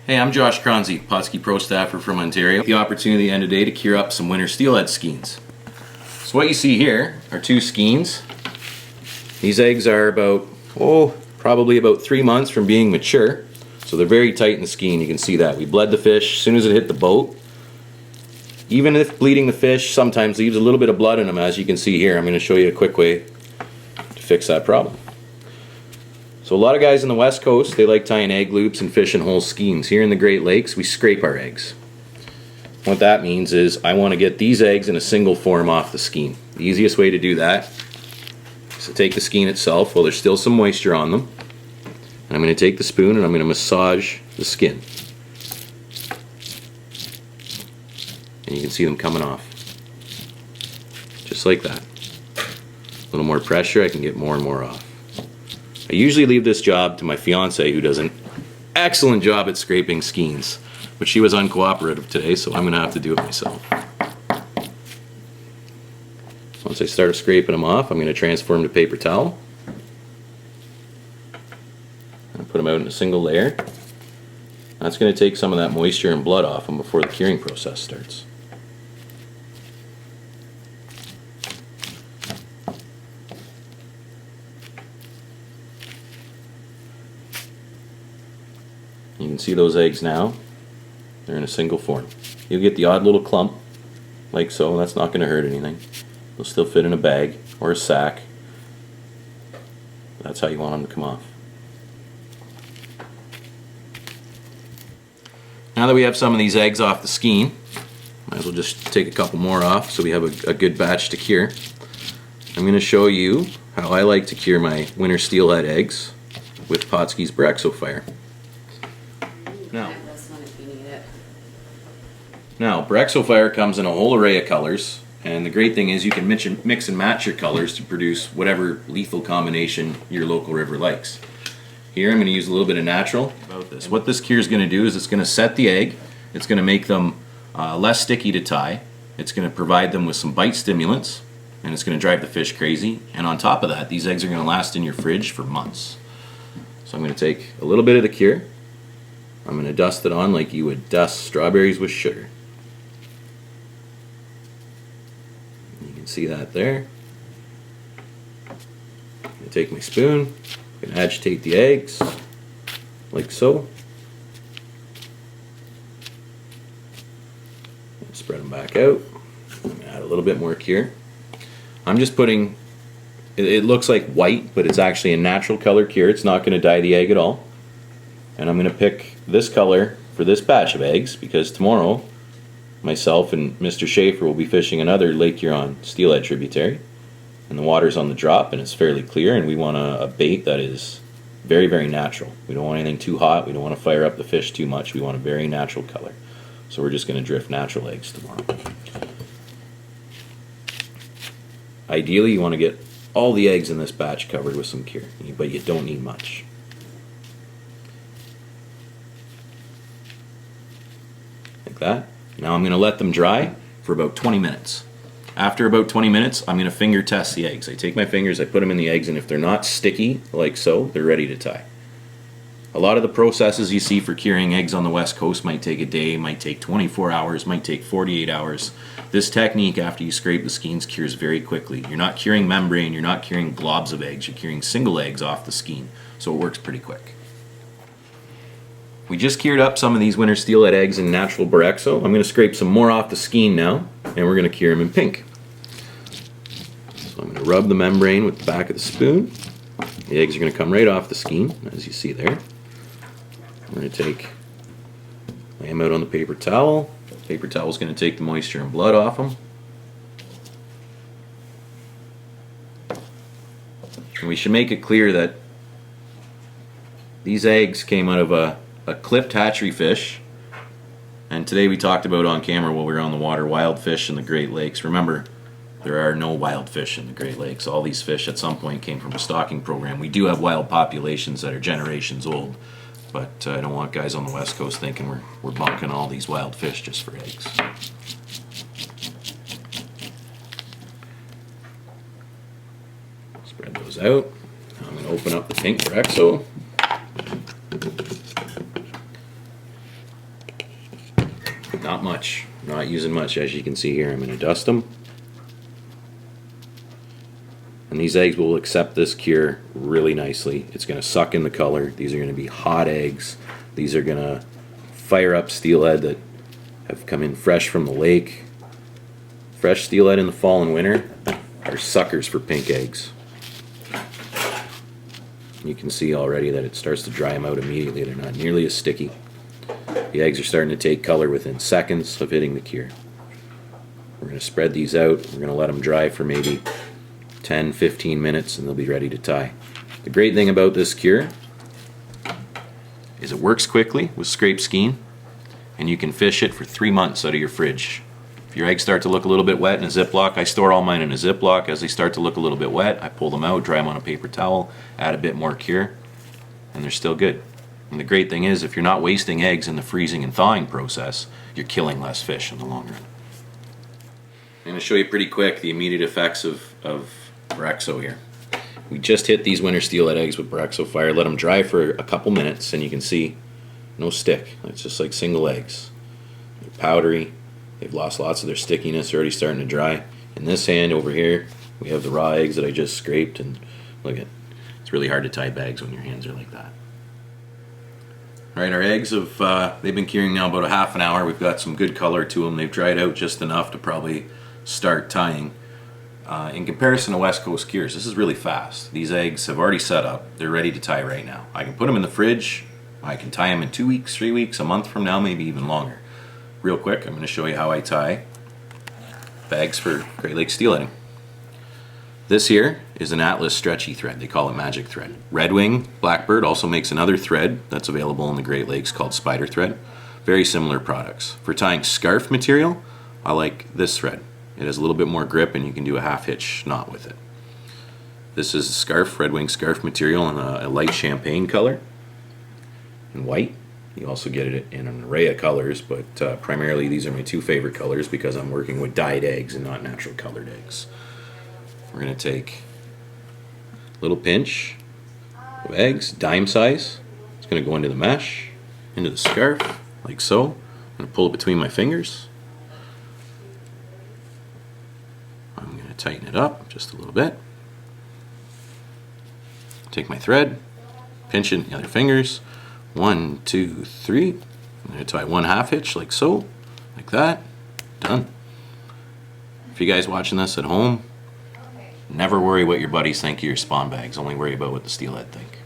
Hey, I'm Josh Choronzey, Pautzke Pro staffer from Ontario. The opportunity at the end of the day to cure up some winter steelhead skeins. So what you see here are two skeins. These eggs are probably about 3 months from being mature. So they're very tight in the skein. You can see that. We bled the fish as soon as it hit the boat. Even if bleeding the fish sometimes leaves a little bit of blood in them, as you can see here. I'm going to show you a quick way to fix that problem. So a lot of guys in the West Coast, they like tying egg loops and fishing whole skeins. Here in the Great Lakes, we scrape our eggs. What that means is I want to get these eggs in a single form off the skein. The easiest way to do that is to take the skein itself while there's still some moisture on them. And I'm going to take the spoon and I'm going to massage the skin. And you can see them coming off. Just like that. A little more pressure, I can get more and more off. I usually leave this job to my fiance, who does an excellent job at scraping skeins, but she was uncooperative today, so I'm going to have to do it myself. Once I start scraping them off, I'm going to transfer them to paper towel. And put them out in a single layer. That's going to take some of that moisture and blood off them before the curing process starts. You can see those eggs now. They're in a single form. You'll get the odd little clump, like so. That's not going to hurt anything. They'll still fit in a bag or a sack. That's how you want them to come off. Now that we have some of these eggs off the skein, might as well just take a couple more off so we have a good batch to cure. I'm going to show you how I like to cure my winter steelhead eggs with Pautzke BorX O Fire. Now, BorX O Fire comes in a whole array of colors, and the great thing is you can mix and match your colors to produce whatever lethal combination your local river likes. Here I'm going to use a little bit of natural about this. What this cure is going to do is it's going to set the egg, it's going to make them less sticky to tie, it's going to provide them with some bite stimulants, and it's going to drive the fish crazy, and on top of that, these eggs are going to last in your fridge for months. So I'm going to take a little bit of the cure, I'm going to dust it on like you would dust strawberries with sugar. You can see that there. I'm going to take my spoon, I'm going to agitate the eggs, like so. Spread them back out. Add a little bit more cure. I'm just putting, it looks like white, but it's actually a natural color cure. It's not going to dye the egg at all. And I'm going to pick this color for this batch of eggs because tomorrow myself and Mr. Schaefer will be fishing another Lake Huron steelhead tributary, and the water's on the drop and it's fairly clear, and we want a bait that is very, very natural. We don't want anything too hot, we don't want to fire up the fish too much, we want a very natural color. So we're just going to drift natural eggs tomorrow. Ideally you want to get all the eggs in this batch covered with some cure, but you don't need much. Like that. Now I'm going to let them dry for about 20 minutes. After about 20 minutes, I'm going to finger test the eggs. I take my fingers, I put them in the eggs, and if they're not sticky like so, they're ready to tie. A lot of the processes you see for curing eggs on the West Coast might take a day, might take 24 hours, might take 48 hours. This technique, after you scrape the skeins, cures very quickly. You're not curing membrane, you're not curing globs of eggs, you're curing single eggs off the skein, so it works pretty quick. We just cured up some of these winter steelhead eggs in natural BorX O. I'm going to scrape some more off the skein now, and we're going to cure them in pink. So I'm going to rub the membrane with the back of the spoon. The eggs are going to come right off the skein, as you see there. I'm going to lay them out on the paper towel. The paper towel is going to take the moisture and blood off them. And we should make it clear that these eggs came out of a clipped hatchery fish, and today we talked about on camera while we were on the water wild fish in the Great Lakes. Remember, there are no wild fish in the Great Lakes. All these fish at some point came from a stocking program. We do have wild populations that are generations old, but I don't want guys on the West Coast thinking we're bunking all these wild fish just for eggs. Spread those out. I'm going to open up the pink BorX O. Not much. Not using much, as you can see here. I'm going to dust them. And these eggs will accept this cure really nicely. It's going to suck in the color. These are going to be hot eggs. These are going to fire up steelhead that have come in fresh from the lake. Fresh steelhead in the fall and winter are suckers for pink eggs. You can see already that it starts to dry them out immediately. They're not nearly as sticky. The eggs are starting to take color within seconds of hitting the cure. We're going to spread these out. We're going to let them dry for maybe 10-15 minutes and they'll be ready to tie. The great thing about this cure is it works quickly with scrape skein, and you can fish it for 3 months out of your fridge. If your eggs start to look a little bit wet in a Ziploc, I store all mine in a Ziploc. As they start to look a little bit wet, I pull them out, dry them on a paper towel, add a bit more cure, and they're still good. And the great thing is, if you're not wasting eggs in the freezing and thawing process, you're killing less fish in the long run. I'm going to show you pretty quick the immediate effects of BorX O here. We just hit these winter steelhead eggs with BorX O Fire, let them dry for a couple minutes, and you can see no stick. It's just like single eggs. They're powdery. They've lost lots of their stickiness. They're already starting to dry. In this hand over here, we have the raw eggs that I just scraped, and look at it. It's really hard to tie bags when your hands are like that. Alright, our eggs have they've been curing now about a half an hour. We've got some good color to them. They've dried out just enough to probably start tying. In comparison to West Coast cures, this is really fast. These eggs have already set up. They're ready to tie right now. I can put them in the fridge. I can tie them in 2 weeks, 3 weeks, a month from now, maybe even longer. Real quick, I'm going to show you how I tie bags for Great Lakes steelheading. This here is an Atlas stretchy thread. They call it magic thread. Red Wing Blackbird also makes another thread that's available in the Great Lakes called spider thread. Very similar products. For tying scarf material, I like this thread. It has a little bit more grip and you can do a half hitch knot with it. This is a scarf, Red Wing scarf material in a light champagne color and white. You also get it in an array of colors, but primarily these are my two favorite colors because I'm working with dyed eggs and not natural colored eggs. We're going to take a little pinch of eggs, dime size. It's going to go into the mesh, into the scarf, like so. I'm going to pull it between my fingers. I'm going to tighten it up just a little bit. Take my thread, pinch it in the other fingers. 1, 2, 3. I'm going to tie one half hitch like so, like that. Done. If you guys watching this at home, never worry what your buddies think of your spawn bags. Only worry about what the steelhead think.